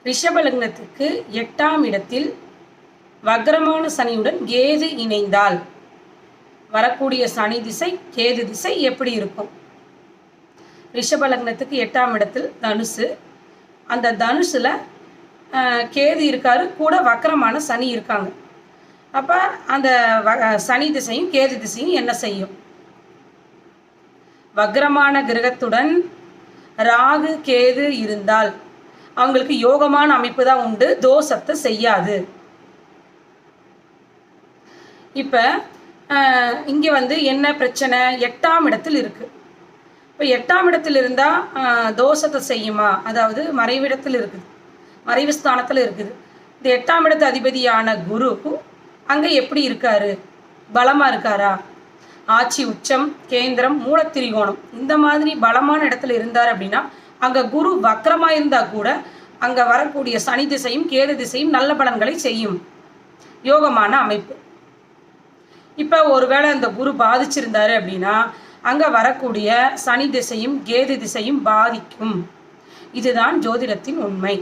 ரிஷப லக்னத்துக்கு 8ஆம் இடத்தில் வக்ரமான சனியுடன் கேது இணைந்தால் வரக்கூடிய சனி திசை கேது திசை எப்படி இருக்கும்? ரிஷப லக்னத்துக்கு 8ஆம் இடத்தில் தனுசு, அந்த தனுசுல கேது இருக்காரு, கூட வக்ரமான சனி இருக்காங்க. அப்போ அந்த சனி திசையும் கேது திசையும் என்ன செய்யும்? வக்ரமான கிரகத்துடன் ராகு கேது இருந்தால் அவங்களுக்கு யோகமான அமைப்பு தான் உண்டு, தோஷத்தை செய்யாது. இப்போ இங்கே என்ன பிரச்சனை? 8ஆம் இடத்தில் இருக்குது. இப்போ 8ஆம் இடத்தில் இருந்தால் தோஷத்தை செய்யுமா? அதாவது மறைவிடத்தில் இருக்குது, மறைவு ஸ்தானத்தில் இருக்குது. இந்த 8ஆம் இடத்து அதிபதியான குரு அங்கே எப்படி இருக்காரு? பலமாக இருக்காரா? ஆட்சி, உச்சம், கேந்திரம், மூலத்திரிகோணம் இந்த மாதிரி பலமான இடத்துல இருந்தார் அப்படின்னா அங்கே குரு வக்ரமாக இருந்தால் கூட அங்கே வரக்கூடிய சனி திசையும் கேது திசையும் நல்ல பலன்களை செய்யும், யோகமான அமைப்பு. இப்போ ஒருவேளை அந்த குரு பாதிச்சிருந்தாரு அப்படின்னா அங்கே வரக்கூடிய சனி திசையும் கேது திசையும் பாதிக்கும். இதுதான் ஜோதிடத்தின் உண்மை.